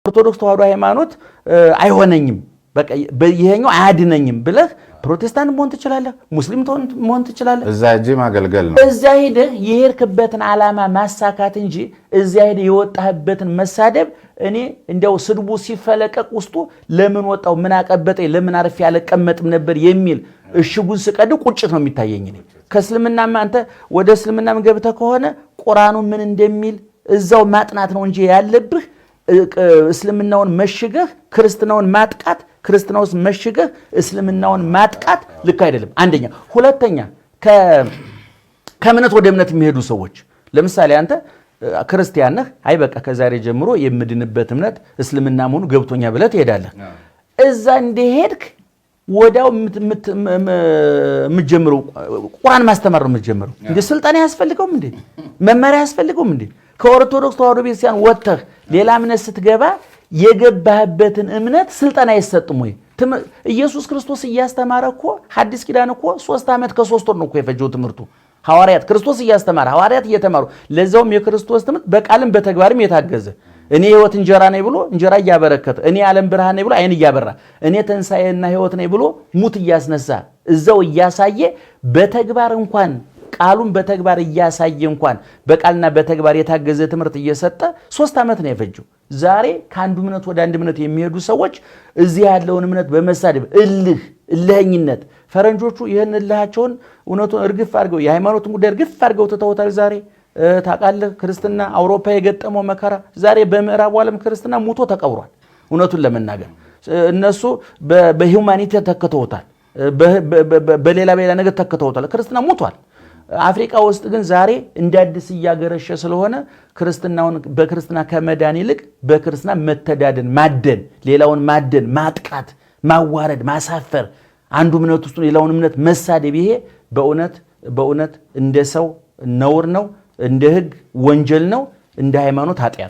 ኦርቶዶክስ ተዋህዶ ሃይማኖት አይሆነኝም በቃ ይሄኛው አያድነኝም ብለህ ፕሮቴስታንት መሆን ትችላለህ ሙስሊም መሆን ትችላለህ እዛ እጂ ማገልገል ነው እዛ ሄደህ የሄድክበትን ዓላማ ማሳካት እንጂ እዛ ሄደህ የወጣህበትን መሳደብ እኔ እንደው ስድቡ ሲፈለቀቅ ውስጡ ለምን ወጣው ምን አቀበጠኝ ለምን አርፍ ያለቀመጥም ነበር የሚል እሽጉን ስቀድ ቁጭት ነው የሚታየኝ እኔ ከእስልምናም አንተ ወደ እስልምናም ገብተህ ከሆነ ቁርአኑ ምን እንደሚል እዛው ማጥናት ነው እንጂ ያለብህ እስልምናውን መሽገህ ክርስትናውን ማጥቃት ክርስትናውስ መሽገህ እስልምናውን ማጥቃት ልክ አይደለም አንደኛ ሁለተኛ ከእምነት ወደ እምነት የሚሄዱ ሰዎች ለምሳሌ አንተ ክርስቲያን ነህ አይ በቃ ከዛሬ ጀምሮ የምድንበት እምነት እስልምና መሆኑ ገብቶኛ ብለህ ትሄዳለህ እዛ እንደሄድክ ወዳው ምትጀምሩ ቁርአን ማስተማር ነው ምትጀምሩ እንደ ስልጣን ያስፈልገውም እንዴ መመሪያ ያስፈልገውም እንዴ ከኦርቶዶክስ ተዋህዶ ቤተክርስቲያን ወጥተህ ሌላ እምነት ስትገባ የገባህበትን እምነት ስልጣን አይሰጥም ወይ ኢየሱስ ክርስቶስ እያስተማረኮ ሐዲስ ኪዳን እኮ 3 ዓመት ከ3 ወር ነው እኮ የፈጀው ትምህርቱ ሐዋርያት ክርስቶስ እያስተማረ ሐዋርያት እየተማሩ ለዛውም የክርስቶስ ትምህርት በቃልም በተግባርም የታገዘ እኔ ህይወት እንጀራ ነኝ ብሎ እንጀራ ያበረከተ እኔ ዓለም ብርሃን ነኝ ብሎ አይን ያበራ እኔ ተንሳኤና ህይወት ነኝ ብሎ ሙት ያስነሳ እዛው ያሳየ በተግባር እንኳን ቃሉን በተግባር ያሳየ እንኳን በቃልና በተግባር የታገዘ ትምህርት እየሰጠ 3 ዓመት ነው የፈጀው ዛሬ ከአንዱ እምነት ወደ አንዱ እምነት የሚሄዱ ሰዎች እዚህ ያለውን እምነት በመሳደብ እልህኝነት ፈረንጆቹ ይሄን እልሃቸውን እውነቱን እርግፍ አድርገው የሃይማኖቱን ጉዳይ እርግፍ አድርገው ተተውታል ዛሬ ታቃለ ክርስትና አውሮፓ የገጠመው መከራ ዛሬ በምዕራቡ ዓለም ክርስትና ሙቶ ተቀብሯል እውነቱን ለመናገር እነሱ በሂዩማኒቲ ተከተውታል በሌላ ነገር ተከተውታል ክርስትና ሙቷል አፍሪካ ውስጥ ግን ዛሬ እንዳድስ ያገረሸ ስለሆነ ክርስትናውን በክርስትና ከመዳን ይልቅ በክርስትና መተዳደን ማደን ሌላውን ማደን ማጥቃት ማዋረድ ማሳፈር አንዱ እምነት ውስጥ ሌላውን እምነት መሳደብ ይሄ በእውነት እንደ ሰው ነውር ነው እንደ ህግ ወንጀል ነው እንደ ሃይማኖት ኃጢአት